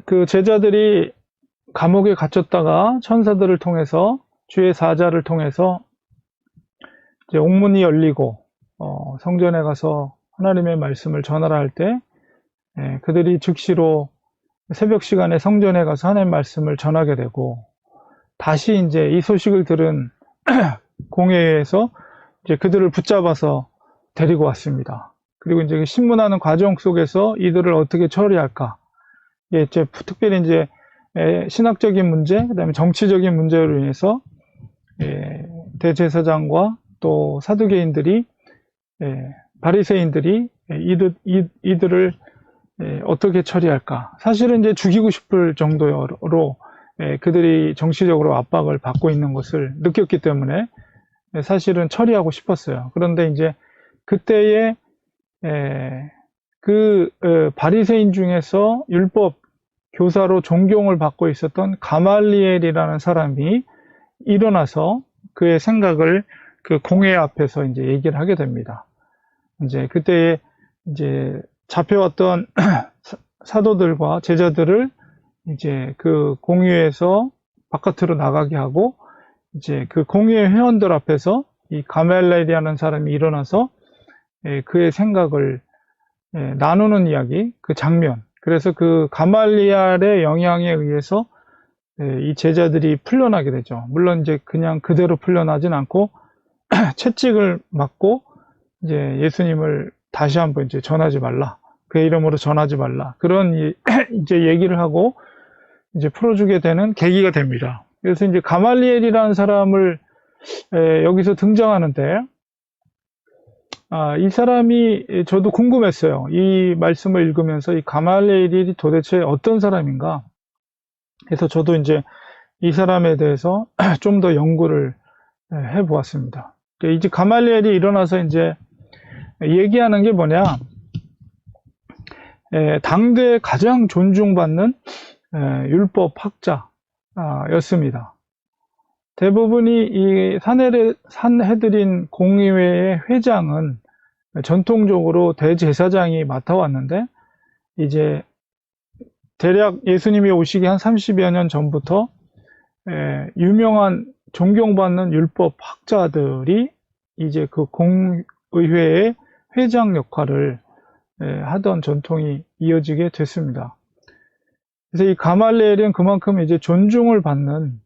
그 제자들이 감옥에 갇혔다가 천사들을 통해서 주의 사자를 통해서 이제 옥문이 열리고 성전에 가서 하나님의 말씀을 전하라 할 때 그들이 즉시로 새벽 시간에 성전에 가서 하나님의 말씀을 전하게 되고 다시 이제 이 소식을 들은 공회에서 이제 그들을 붙잡아서 데리고 왔습니다. 그리고 이제 그 신문하는 과정 속에서 이들을 어떻게 처리할까? 이제 특별히 이제 신학적인 문제, 그다음에 정치적인 문제로 인해서 대제사장과 또 사두개인들이 바리새인들이 이들을 어떻게 처리할까? 사실은 이제 죽이고 싶을 정도로 그들이 정치적으로 압박을 받고 있는 것을 느꼈기 때문에 사실은 처리하고 싶었어요. 그런데 이제 그때에 바리새인 중에서 율법 교사로 존경을 받고 있었던 가말리엘이라는 사람이 일어나서 그의 생각을 그 공회 앞에서 이제 얘기를 하게 됩니다. 이제 그때에 이제 잡혀왔던 사도들과 제자들을 이제 그 공회에서 바깥으로 나가게 하고 이제 그 공회 회원들 앞에서 이 가멜레리라는 사람이 일어나서 그의 생각을 나누는 이야기, 그 장면. 그래서 그 가말리알의 영향에 의해서 이 제자들이 풀려나게 되죠. 물론 이제 그냥 그대로 풀려나진 않고 채찍을 맞고 이제 예수님을 다시 한번 이제 전하지 말라. 그의 이름으로 전하지 말라. 그런 이제 얘기를 하고 이제 풀어주게 되는 계기가 됩니다. 그래서 이제 가말리엘이라는 사람을 여기서 등장하는데 이 사람이 저도 궁금했어요. 이 말씀을 읽으면서 이 가말리엘이 도대체 어떤 사람인가? 그래서 저도 이제 이 사람에 대해서 좀 더 연구를 해보았습니다. 이제 가말리엘이 일어나서 이제 얘기하는 게 뭐냐? 당대에 가장 존중받는 율법 학자였습니다. 대부분이 이 산헤드린 공의회의 회장은 전통적으로 대제사장이 맡아왔는데 이제 대략 예수님이 오시기 한 30여 년 전부터 유명한 존경받는 율법 학자들이 이제 그 공의회의 회장 역할을 하던 전통이 이어지게 됐습니다. 그래서 이 가말리엘은 그만큼 이제 존중을 받는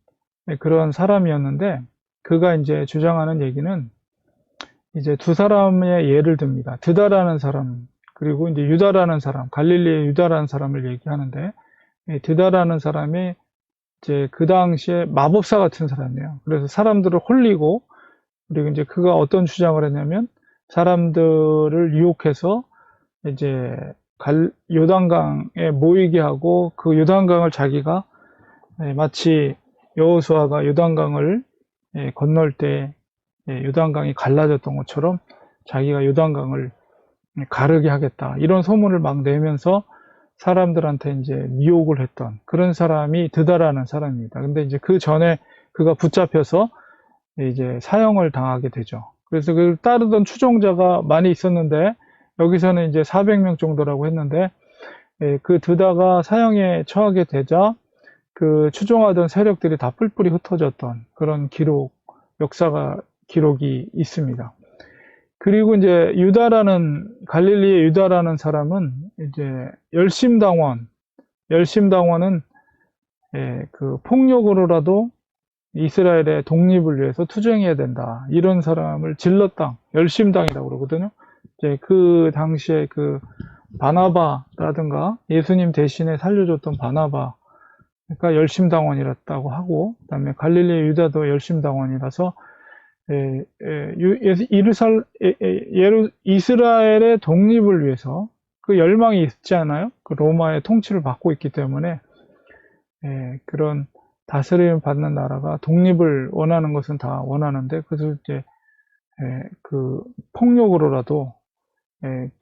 그런 사람이었는데 그가 이제 주장하는 얘기는 이제 두 사람의 예를 듭니다. 드다라는 사람 그리고 이제 유다라는 사람, 갈릴리의 유다라는 사람을 얘기하는데 드다라는 사람이 이제 그 당시에 마법사 같은 사람이에요. 그래서 사람들을 홀리고 그리고 이제 그가 어떤 주장을 했냐면 사람들을 유혹해서 이제 요단강에 모이게 하고 그 요단강을 자기가 마치 여호수아가 요단강을 건널 때 요단강이 갈라졌던 것처럼 자기가 요단강을 가르게 하겠다 이런 소문을 막 내면서 사람들한테 이제 미혹을 했던 그런 사람이 드다라는 사람입니다. 근데 이제 그 전에 그가 붙잡혀서 이제 사형을 당하게 되죠. 그래서 그 따르던 추종자가 많이 있었는데 여기서는 이제 400명 정도라고 했는데 그 드다가 사형에 처하게 되자 그 추종하던 세력들이 다 뿔뿔이 흩어졌던 그런 기록이 있습니다. 그리고 이제 갈릴리의 유다라는 사람은 이제 열심당원은 그 폭력으로라도 이스라엘의 독립을 위해서 투쟁해야 된다. 이런 사람을 열심당이라고 그러거든요. 이제 그 당시에 그 바나바라든가 예수님 대신에 살려줬던 바나바 그러니까 열심당원이었다고 하고 그다음에 갈릴리의 유다도 열심당원이라서 이스라엘의 독립을 위해서 그 열망이 있지 않아요? 그 로마의 통치를 받고 있기 때문에 그런 다스림을 받는 나라가 독립을 원하는 것은 다 원하는데 그것을 이제 그 폭력으로라도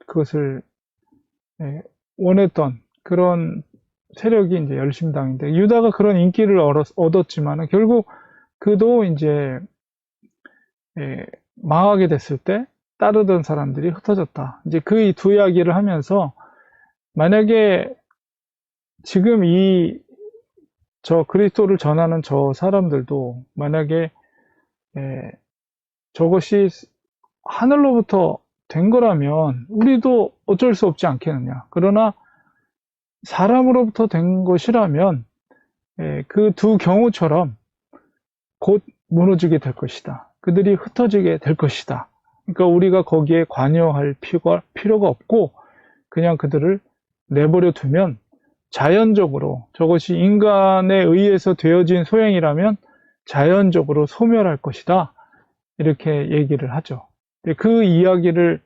그것을 원했던 그런 세력이 이제 열심당인데 유다가 그런 인기를 얻었지만 결국 그도 이제 망하게 됐을 때 따르던 사람들이 흩어졌다. 이제 그 두 이야기를 하면서 만약에 지금 저 그리스도를 전하는 저 사람들도 만약에 저것이 하늘로부터 된 거라면 우리도 어쩔 수 없지 않겠느냐. 그러나 사람으로부터 된 것이라면 그 두 경우처럼 곧 무너지게 될 것이다. 그들이 흩어지게 될 것이다. 그러니까 우리가 거기에 관여할 필요가 없고 그냥 그들을 내버려 두면 자연적으로 저것이 인간에 의해서 되어진 소행이라면 자연적으로 소멸할 것이다. 이렇게 얘기를 하죠. 그 이야기를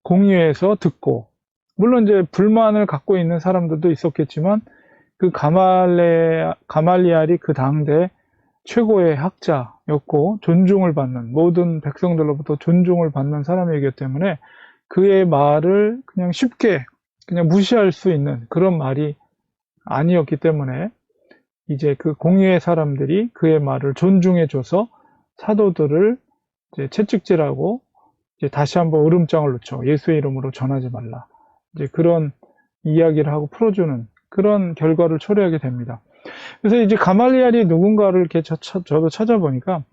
공유해서 듣고, 물론 이제 불만을 갖고 있는 사람들도 있었겠지만, 그 가말리알이 그 당대 최고의 학자였고, 존중을 받는, 모든 백성들로부터 존중을 받는 사람이기 때문에, 그의 말을 그냥 쉽게, 그냥 무시할 수 있는 그런 말이 아니었기 때문에, 이제 그 공유의 사람들이 그의 말을 존중해줘서 사도들을 이제 채찍질하고 이제 다시 한번 으름장을 놓쳐 예수의 이름으로 전하지 말라. 이제 그런 이야기를 하고 풀어주는 그런 결과를 초래하게 됩니다. 그래서 이제 가말리알이 누군가를 이렇게 저도 찾아보니까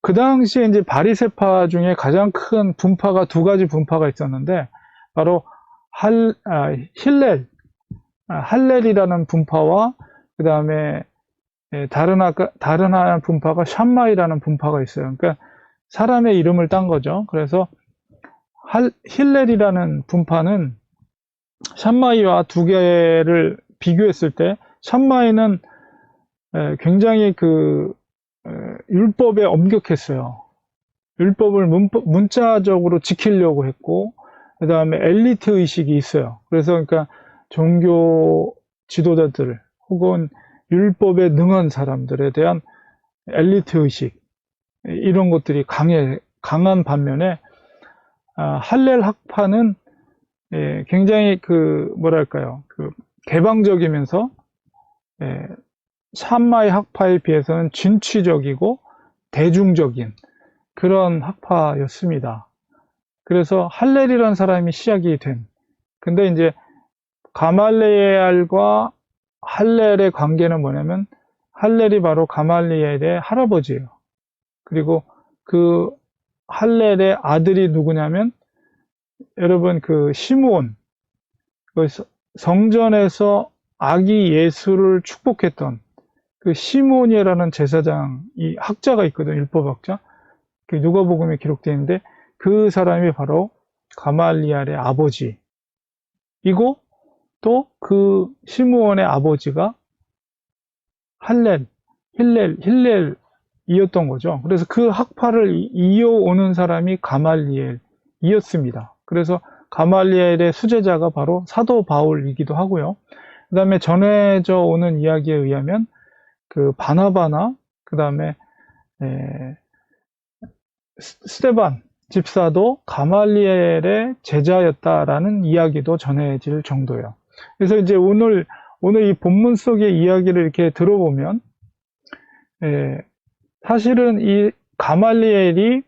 그 당시에 이제 바리새파 중에 가장 큰 분파가 두 가지 분파가 있었는데 바로 할렐이라는 분파와 그 다음에 다른 하나 분파가 샴마이라는 분파가 있어요. 그러니까 사람의 이름을 딴 거죠. 그래서 힐렐이라는 분파는 샴마이와 두 개를 비교했을 때 샴마이는 굉장히 율법에 엄격했어요. 율법을 문자적으로 지키려고 했고 그 다음에 엘리트 의식이 있어요. 그래서 그러니까 종교 지도자들 혹은 율법에 능한 사람들에 대한 엘리트 의식 이런 것들이 강한 반면에 할렐 학파는 굉장히 개방적이면서 샴마이 학파에 비해서는 진취적이고 대중적인 그런 학파였습니다. 그래서 할렐이라는 사람이 시작이 된. 근데 이제 가말리엘과 할렐의 관계는 뭐냐면 할렐이 바로 가말리엘의 할아버지예요. 그리고 그 할렐의 아들이 누구냐면 여러분 그 시므온 성전에서 아기 예수를 축복했던 그 시므온이라는 제사장 이 학자가 있거든요. 율법학자. 그 누가복음에 기록되어 있는데 그 사람이 바로 가말리알의 아버지이고 또 그 시므온의 아버지가 힐렐이었던 거죠. 그래서 그 학파를 이어오는 사람이 가말리엘이었습니다. 그래서 가말리엘의 수제자가 바로 사도 바울이기도 하고요. 그 다음에 전해져 오는 이야기에 의하면 그 바나바나 그 다음에 스데반 집사도 가말리엘의 제자였다라는 이야기도 전해질 정도예요. 그래서 이제 오늘 이 본문 속의 이야기를 이렇게 들어보면 사실은 이 가말리엘이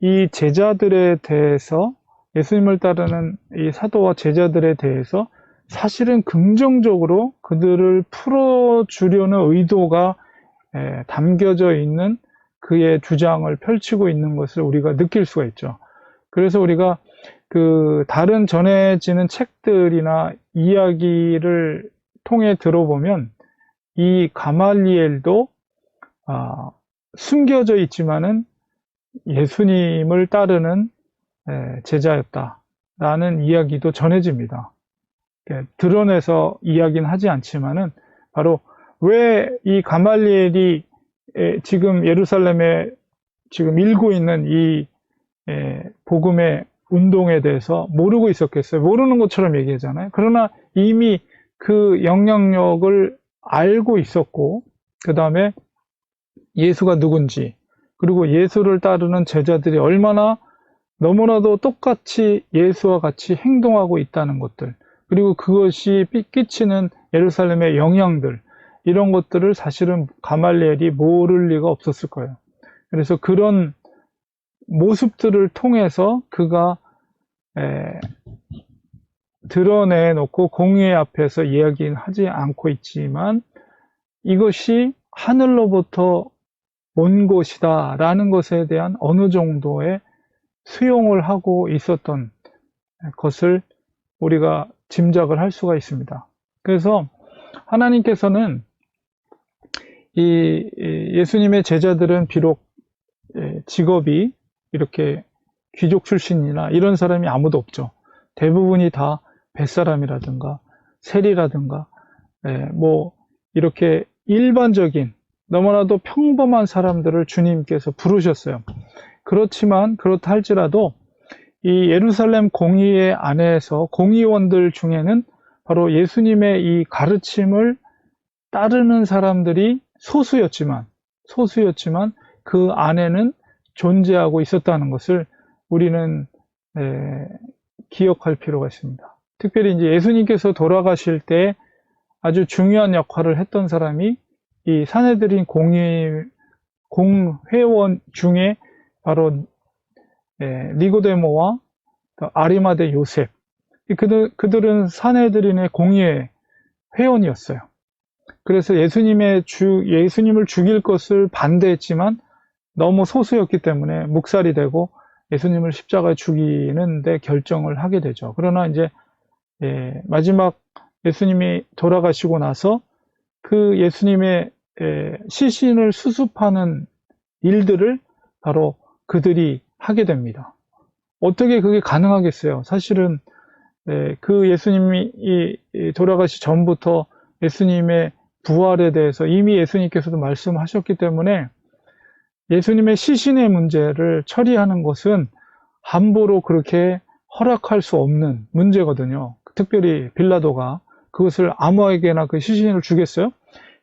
이 제자들에 대해서 예수님을 따르는 이 사도와 제자들에 대해서 사실은 긍정적으로 그들을 풀어주려는 의도가 담겨져 있는 그의 주장을 펼치고 있는 것을 우리가 느낄 수가 있죠. 그래서 우리가 그 다른 전해지는 책들이나 이야기를 통해 들어보면 이 가말리엘도 숨겨져 있지만은 예수님을 따르는 제자였다라는 이야기도 전해집니다. 드러내서 이야기는 하지 않지만은 바로 왜 이 가말리엘이 지금 예루살렘에 지금 일고 있는 이 복음의 운동에 대해서 모르고 있었겠어요. 모르는 것처럼 얘기하잖아요. 그러나 이미 그 영향력을 알고 있었고 그 다음에 예수가 누군지 그리고 예수를 따르는 제자들이 얼마나 너무나도 똑같이 예수와 같이 행동하고 있다는 것들 그리고 그것이 끼치는 예루살렘의 영향들 이런 것들을 사실은 가말리엘이 모를 리가 없었을 거예요. 그래서 그런 모습들을 통해서 그가 드러내놓고 공의 앞에서 이야기는 하지 않고 있지만 이것이 하늘로부터 온 것이다 라는 것에 대한 어느 정도의 수용을 하고 있었던 것을 우리가 짐작을 할 수가 있습니다. 그래서 하나님께서는 이 예수님의 제자들은 비록 직업이 이렇게 귀족 출신이나 이런 사람이 아무도 없죠. 대부분이 다 뱃사람이라든가 세리라든가 뭐 이렇게 일반적인 너무나도 평범한 사람들을 주님께서 부르셨어요. 그렇지만 그렇다 할지라도 이 예루살렘 공의회 안에서 공의원들 중에는 바로 예수님의 이 가르침을 따르는 사람들이 소수였지만 그 안에는 존재하고 있었다는 것을 우리는 기억할 필요가 있습니다. 특별히 이제 예수님께서 돌아가실 때 아주 중요한 역할을 했던 사람이 이 산헤드린 공회원 중에 바로 니고데모와 아리마대 요셉, 그들은 산헤드린의 공의회 회원이었어요. 그래서 예수님을 죽일 것을 반대했지만 너무 소수였기 때문에 묵살이 되고 예수님을 십자가에 죽이는 데 결정을 하게 되죠. 그러나 이제 마지막 예수님이 돌아가시고 나서 그 예수님의 시신을 수습하는 일들을 바로 그들이 하게 됩니다. 어떻게 그게 가능하겠어요? 사실은 그 예수님이 돌아가시 전부터 예수님의 부활에 대해서 이미 예수님께서도 말씀하셨기 때문에 예수님의 시신의 문제를 처리하는 것은 함부로 그렇게 허락할 수 없는 문제거든요. 특별히 빌라도가 그것을 아무에게나 그 시신을 주겠어요?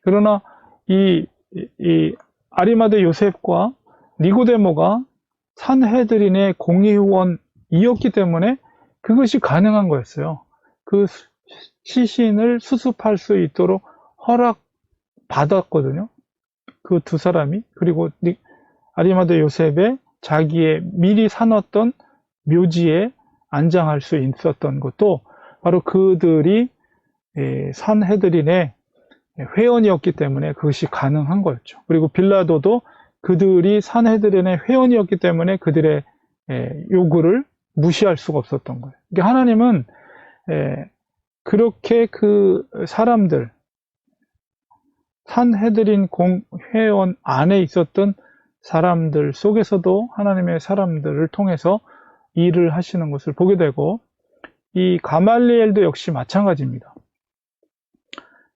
그러나 이 아리마대 요셉과 니고데모가 산헤드린의 공의원이었기 때문에 그것이 가능한 거였어요. 그 시신을 수습할 수 있도록 허락받았거든요. 그 두 사람이. 그리고 아리마대 요셉의 자기의 미리 사놨던 묘지에 안장할 수 있었던 것도 바로 그들이 산헤드린의 회원이었기 때문에 그것이 가능한 거였죠. 그리고 빌라도도 그들이 산헤드린의 회원이었기 때문에 그들의 요구를 무시할 수가 없었던 거예요. 그러니까 하나님은 그렇게 그 사람들, 산헤드린 공회원 안에 있었던 사람들 속에서도 하나님의 사람들을 통해서 일을 하시는 것을 보게 되고, 이 가말리엘도 역시 마찬가지입니다.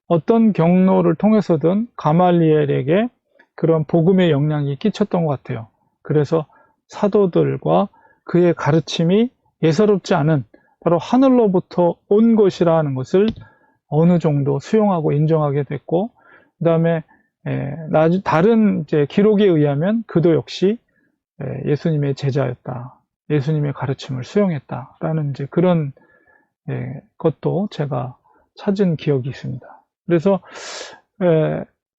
어떤 경로를 통해서든 가말리엘에게 그런 복음의 영향이 끼쳤던 것 같아요. 그래서 사도들과 그의 가르침이 예사롭지 않은 바로 하늘로부터 온 것이라는 것을 어느 정도 수용하고 인정하게 됐고, 그 다음에 다른 이제 기록에 의하면 그도 역시 예수님의 제자였다, 예수님의 가르침을 수용했다라는 이제 그런 것도 제가 찾은 기억이 있습니다. 그래서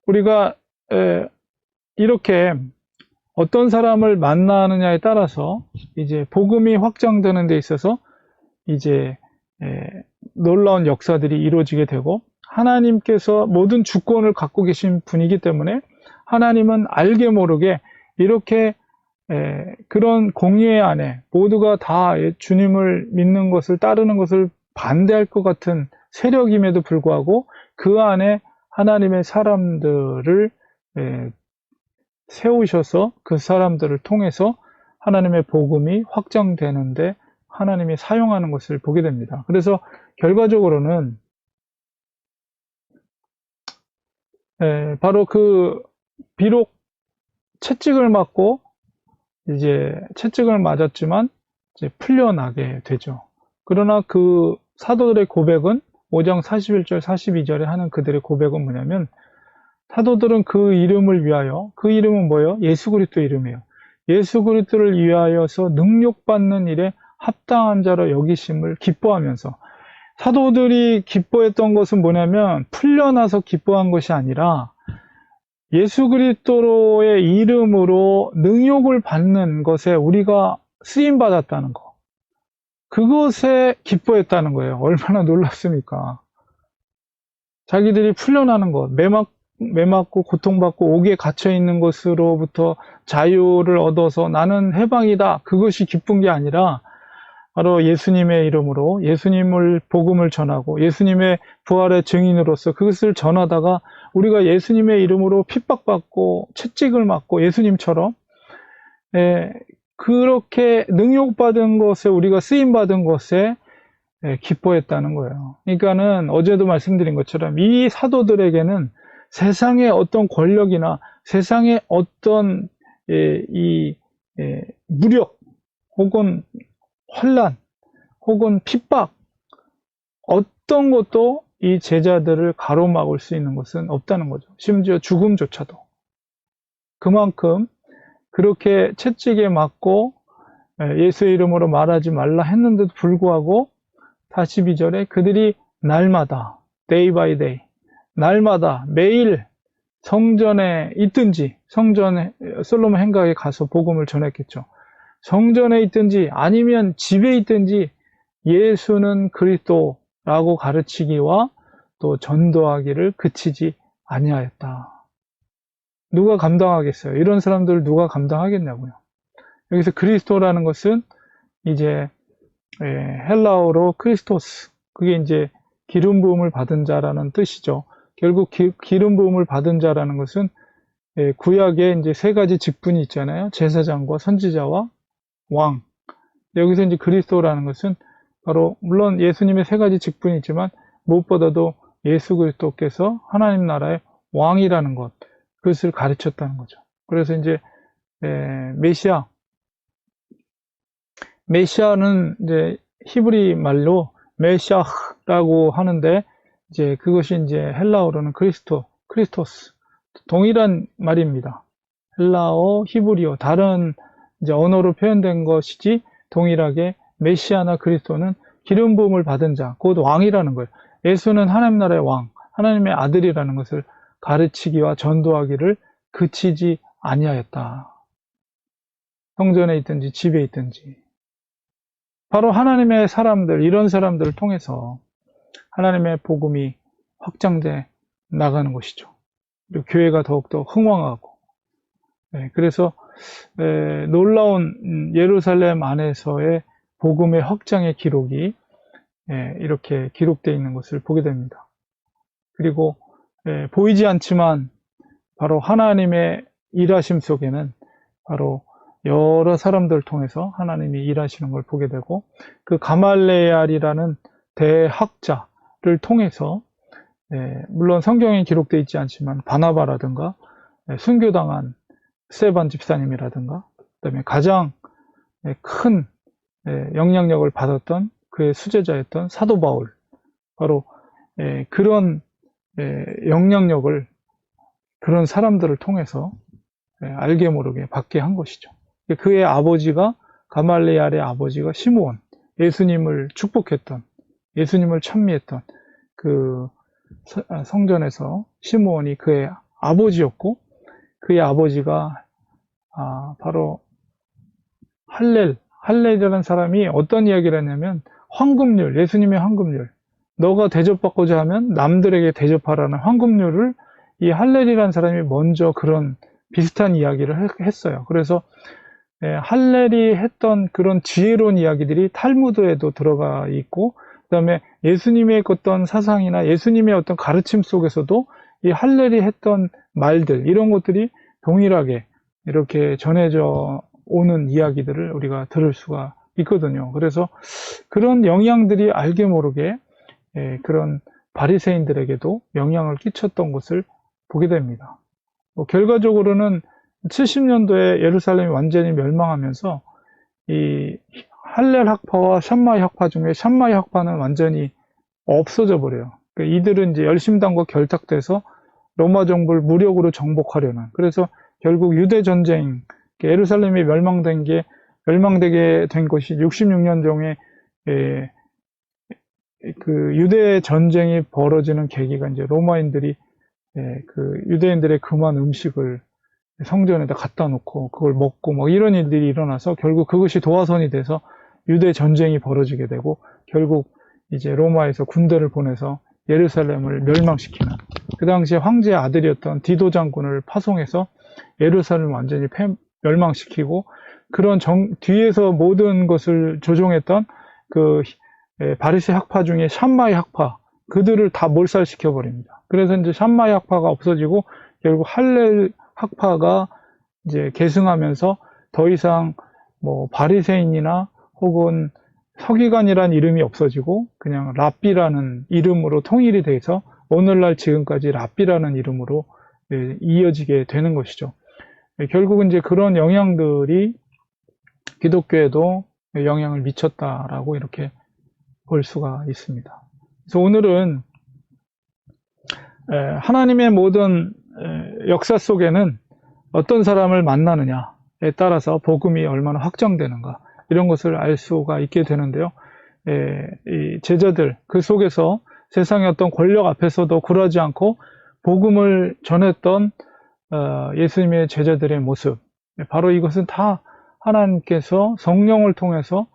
우리가 이렇게 어떤 사람을 만나느냐에 따라서 이제 복음이 확장되는 데 있어서 이제 놀라운 역사들이 이루어지게 되고, 하나님께서 모든 주권을 갖고 계신 분이기 때문에 하나님은 알게 모르게 이렇게 그런 공의회 안에 모두가 다 주님을 믿는 것을 따르는 것을 반대할 것 같은 세력임에도 불구하고 그 안에 하나님의 사람들을 세우셔서 그 사람들을 통해서 하나님의 복음이 확장되는데 하나님이 사용하는 것을 보게 됩니다. 그래서 결과적으로는 바로 그 비록 채찍을 맞고 이제 채찍을 맞았지만 이제 풀려나게 되죠. 그러나 그 사도들의 고백은 5장 41절 42절에 하는 그들의 고백은 뭐냐면, 사도들은 그 이름을 위하여, 그 이름은 뭐예요? 예수 그리스도 이름이에요. 예수 그리스도를 위하여서 능력받는 일에 합당한 자로 여기심을 기뻐하면서, 사도들이 기뻐했던 것은 뭐냐면 풀려나서 기뻐한 것이 아니라 예수 그리스도의 이름으로 능욕을 받는 것에 우리가 쓰임 받았다는 거, 그것에 기뻐했다는 거예요. 얼마나 놀랐습니까? 자기들이 풀려나는 것, 매맞고 고통받고 옥에 갇혀 있는 것으로부터 자유를 얻어서 나는 해방이다. 그것이 기쁜 게 아니라 바로 예수님의 이름으로 예수님을 복음을 전하고 예수님의 부활의 증인으로서 그것을 전하다가 우리가 예수님의 이름으로 핍박받고 채찍을 맞고 예수님처럼 그렇게 능욕받은 것에 우리가 쓰임받은 것에 기뻐했다는 거예요. 그러니까는 어제도 말씀드린 것처럼 이 사도들에게는 세상의 어떤 권력이나 세상의 어떤 무력 혹은 환란 혹은 핍박 어떤 것도 이 제자들을 가로막을 수 있는 것은 없다는 거죠. 심지어 죽음조차도. 그만큼 그렇게 채찍에 맞고 예수의 이름으로 말하지 말라 했는데도 불구하고 42절에 그들이 날마다 day by day 날마다 매일 성전에 있든지 성전에 솔로몬 행각에 가서 복음을 전했겠죠. 성전에 있든지 아니면 집에 있든지 예수는 그리스도라고 가르치기와 또 전도하기를 그치지 아니하였다. 누가 감당하겠어요? 이런 사람들 누가 감당하겠냐고요. 여기서 그리스도라는 것은 이제 헬라어로 크리스토스, 그게 이제 기름 부음을 받은 자라는 뜻이죠. 결국 기름 부음을 받은 자라는 것은 구약에 이제 세 가지 직분이 있잖아요. 제사장과 선지자와 왕. 여기서 이제 그리스도라는 것은 바로 물론 예수님의 세 가지 직분이 있지만 무엇보다도 예수 그리스도께서 하나님 나라의 왕이라는 것, 그것을 가르쳤다는 거죠. 그래서 이제 메시아는 이제 히브리 말로 메샤흐라고 하는데 이제 그것이 이제 헬라어로는 크리스토스 동일한 말입니다. 헬라어, 히브리어 다른 이제 언어로 표현된 것이지 동일하게 메시아나 그리스도는 기름 부음을 받은 자, 곧 왕이라는 거예요. 예수는 하나님 나라의 왕, 하나님의 아들이라는 것을 가르치기와 전도하기를 그치지 아니하였다. 성전에 있든지 집에 있든지. 바로 하나님의 사람들, 이런 사람들을 통해서 하나님의 복음이 확장돼 나가는 것이죠. 그리고 교회가 더욱더 흥왕하고. 그래서 놀라운 예루살렘 안에서의 복음의 확장의 기록이 이렇게 기록되어 있는 것을 보게 됩니다. 그리고 보이지 않지만 바로 하나님의 일하심 속에는 바로 여러 사람들을 통해서 하나님이 일하시는 걸 보게 되고 그 가말레알이라는 대학자를 통해서 물론 성경에 기록되어 있지 않지만 바나바라든가 순교당한 스데반 집사님이라든가 그다음에 가장 큰 영향력을 받았던 그의 수제자였던 사도 바울 바로 그런 영향력을 그런 사람들을 통해서 알게 모르게 받게 한 것이죠. 그의 아버지가 가말레알의 아버지가 시므온, 예수님을 축복했던, 예수님을 찬미했던 그 성전에서 시므온이 그의 아버지였고 그의 아버지가 바로 할렐이라는 사람이 어떤 이야기를 했냐면 황금률, 예수님의 황금률, 너가 대접받고자 하면 남들에게 대접하라는 황금률을 이 할렐이라는 사람이 먼저 그런 비슷한 이야기를 했어요. 그래서 할렐이 했던 그런 지혜로운 이야기들이 탈무드에도 들어가 있고 그다음에 예수님의 어떤 사상이나 예수님의 어떤 가르침 속에서도 이 할렐이 했던 말들 이런 것들이 동일하게 이렇게 전해져 오는 이야기들을 우리가 들을 수가 있거든요. 그래서 그런 영향들이 알게 모르게 그런 바리새인들에게도 영향을 끼쳤던 것을 보게 됩니다. 결과적으로는 70년도에 예루살렘이 완전히 멸망하면서 이 할렐 학파와 샴마이 학파 중에 샴마이 학파는 완전히 없어져 버려요. 그러니까 이들은 이제 열심당과 결탁돼서 로마 정부를 무력으로 정복하려는. 그래서 결국 유대 전쟁, 예루살렘이 멸망되게 된 것이 66년 중에 그 유대 전쟁이 벌어지는 계기가 이제 로마인들이 그 유대인들의 금한 음식을 성전에다 갖다 놓고 그걸 먹고 뭐 이런 일들이 일어나서 결국 그것이 도화선이 돼서 유대 전쟁이 벌어지게 되고 결국 이제 로마에서 군대를 보내서 예루살렘을 멸망시키는, 그 당시에 황제의 아들이었던 디도 장군을 파송해서 예루살렘을 완전히 멸망시키고, 그런 뒤에서 모든 것을 조종했던 그 바리새 학파 중에 샴마이 학파, 그들을 다 몰살시켜 버립니다. 그래서 이제 샴마이 학파가 없어지고 결국 할렐 학파가 이제 계승하면서 더 이상 뭐 바리새인이나 혹은 서기관이라는 이름이 없어지고 그냥 랍비라는 이름으로 통일이 돼서 오늘날 지금까지 랍비라는 이름으로 이어지게 되는 것이죠. 결국은 이제 그런 영향들이 기독교에도 영향을 미쳤다라고 이렇게 볼 수가 있습니다. 그래서 오늘은 하나님의 모든 역사 속에는 어떤 사람을 만나느냐에 따라서 복음이 얼마나 확정되는가, 이런 것을 알 수가 있게 되는데요. 이 제자들, 그 속에서 세상의 어떤 권력 앞에서도 굴하지 않고 복음을 전했던 예수님의 제자들의 모습, 바로 이것은 다 하나님께서 성령을 통해서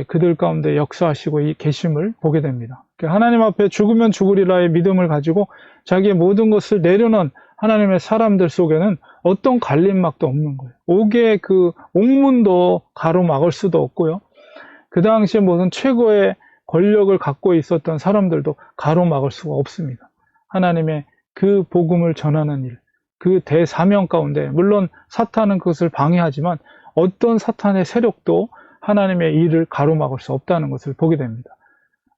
그들 가운데 역사하시고 이 계심을 보게 됩니다. 하나님 앞에 죽으면 죽으리라의 믿음을 가지고 자기의 모든 것을 내려놓은 하나님의 사람들 속에는 어떤 갈림막도 없는 거예요. 옥의 그 옥문도 가로막을 수도 없고요. 그 당시에 모든 최고의 권력을 갖고 있었던 사람들도 가로막을 수가 없습니다. 하나님의 그 복음을 전하는 일, 그 대사명 가운데, 물론 사탄은 그것을 방해하지만 어떤 사탄의 세력도 하나님의 일을 가로막을 수 없다는 것을 보게 됩니다.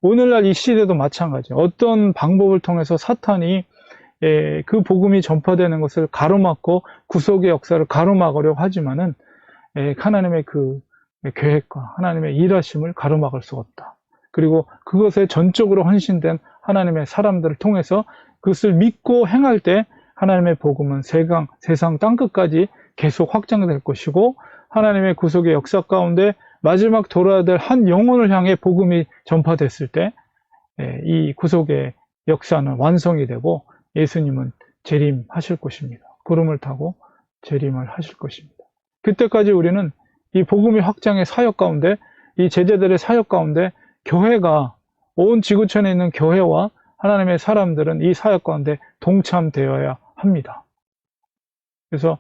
오늘날 이 시대도 마찬가지예요. 어떤 방법을 통해서 사탄이 그 복음이 전파되는 것을 가로막고 구속의 역사를 가로막으려고 하지만은 하나님의 그 계획과 하나님의 일하심을 가로막을 수 없다. 그리고 그것에 전적으로 헌신된 하나님의 사람들을 통해서 그것을 믿고 행할 때 하나님의 복음은 세상 땅끝까지 계속 확장될 것이고, 하나님의 구속의 역사 가운데 마지막 돌아야 될 한 영혼을 향해 복음이 전파됐을 때 이 구속의 역사는 완성이 되고 예수님은 재림하실 것입니다. 구름을 타고 재림을 하실 것입니다. 그때까지 우리는 이 복음의 확장의 사역 가운데, 이 제자들의 사역 가운데 교회가, 온 지구촌에 있는 교회와 하나님의 사람들은 이 사역 가운데 동참되어야 합니다. 그래서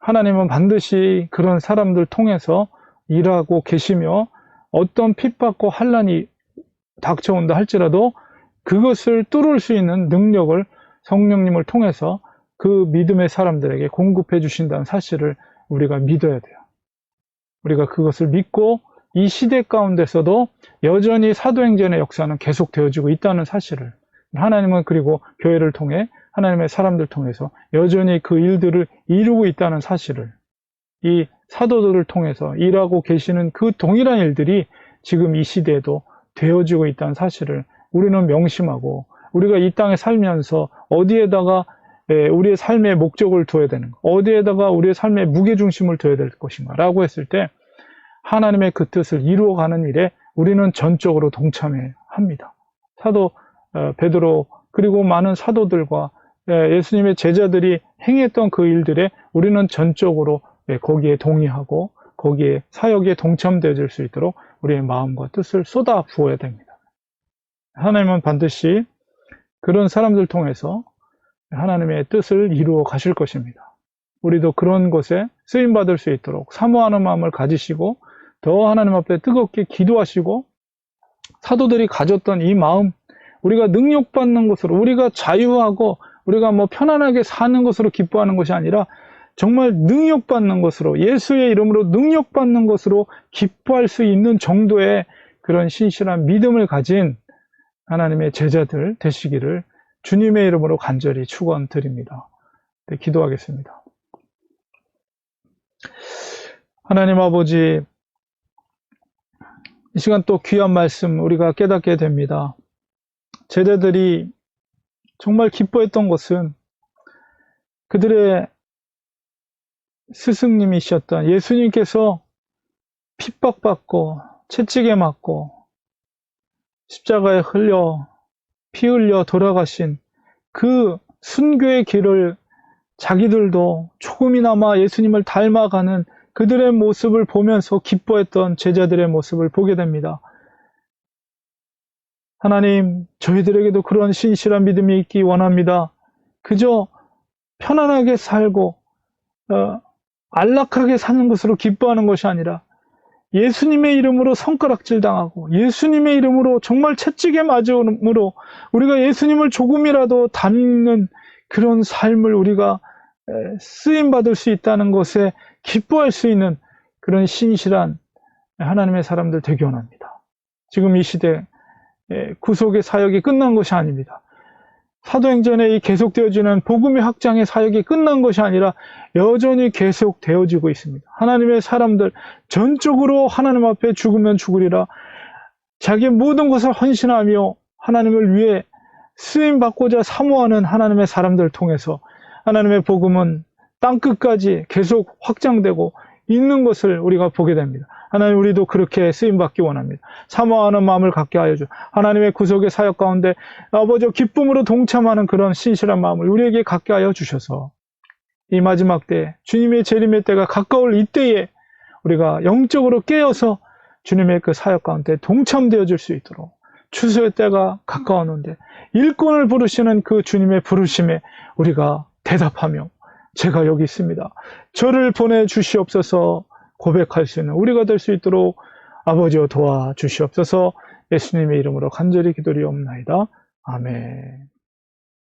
하나님은 반드시 그런 사람들 통해서 일하고 계시며, 어떤 핍박과 환난이 닥쳐온다 할지라도 그것을 뚫을 수 있는 능력을 성령님을 통해서 그 믿음의 사람들에게 공급해 주신다는 사실을 우리가 믿어야 돼요. 우리가 그것을 믿고 이 시대 가운데서도 여전히 사도행전의 역사는 계속되어지고 있다는 사실을, 하나님은 그리고 교회를 통해 하나님의 사람들 통해서 여전히 그 일들을 이루고 있다는 사실을, 이 사도들을 통해서 일하고 계시는 그 동일한 일들이 지금 이 시대에도 되어지고 있다는 사실을 우리는 명심하고, 우리가 이 땅에 살면서 어디에다가 우리의 삶의 목적을 둬야 되는가, 어디에다가 우리의 삶의 무게중심을 둬야 될 것인가 라고 했을 때 하나님의 그 뜻을 이루어가는 일에 우리는 전적으로 동참해야 합니다. 사도 베드로 그리고 많은 사도들과 예수님의 제자들이 행했던 그 일들에 우리는 전적으로 거기에 동의하고 거기에 사역에 동참되어질 수 있도록 우리의 마음과 뜻을 쏟아 부어야 됩니다. 하나님은 반드시 그런 사람들 통해서 하나님의 뜻을 이루어 가실 것입니다. 우리도 그런 것에 쓰임받을 수 있도록 사모하는 마음을 가지시고 더 하나님 앞에 뜨겁게 기도하시고, 사도들이 가졌던 이 마음, 우리가 능력받는 것으로, 우리가 자유하고 우리가 뭐 편안하게 사는 것으로 기뻐하는 것이 아니라 정말 능력받는 것으로, 예수의 이름으로 능력받는 것으로 기뻐할 수 있는 정도의 그런 신실한 믿음을 가진 하나님의 제자들 되시기를 주님의 이름으로 간절히 축원드립니다. 네, 기도하겠습니다. 하나님 아버지, 이 시간 또 귀한 말씀 우리가 깨닫게 됩니다. 제자들이 정말 기뻐했던 것은 그들의 스승님이셨던 예수님께서 핍박받고 채찍에 맞고 십자가에 피 흘려 돌아가신 그 순교의 길을 자기들도 조금이나마 예수님을 닮아가는 그들의 모습을 보면서 기뻐했던 제자들의 모습을 보게 됩니다. 하나님, 저희들에게도 그런 신실한 믿음이 있기 원합니다. 그저 편안하게 살고 안락하게 사는 것으로 기뻐하는 것이 아니라 예수님의 이름으로 손가락질 당하고 예수님의 이름으로 정말 채찍에 맞음으로 우리가 예수님을 조금이라도 닮는 그런 삶을 우리가 쓰임받을 수 있다는 것에 기뻐할 수 있는 그런 신실한 하나님의 사람들 되기 원합니다. 지금 이 시대 구속의 사역이 끝난 것이 아닙니다. 사도행전에 이 계속되어지는 복음의 확장의 사역이 끝난 것이 아니라 여전히 계속되어지고 있습니다. 하나님의 사람들 전적으로 하나님 앞에 죽으면 죽으리라 자기 모든 것을 헌신하며 하나님을 위해 쓰임받고자 사모하는 하나님의 사람들을 통해서 하나님의 복음은 땅끝까지 계속 확장되고 있는 것을 우리가 보게 됩니다. 하나님, 우리도 그렇게 쓰임받기 원합니다. 사모하는 마음을 갖게 하여 주. 하나님의 구속의 사역 가운데 아버지 기쁨으로 동참하는 그런 신실한 마음을 우리에게 갖게 하여 주셔서 이 마지막 때 주님의 재림의 때가 가까울 이때에 우리가 영적으로 깨어서 주님의 그 사역 가운데 동참되어 줄 수 있도록 추수의 때가 가까웠는데 일꾼을 부르시는 그 주님의 부르심에 우리가 대답하며 제가 여기 있습니다. 저를 보내주시옵소서 고백할 수 있는 우리가 될 수 있도록 아버지여 도와주시옵소서. 예수님의 이름으로 간절히 기도리옵나이다. 아멘.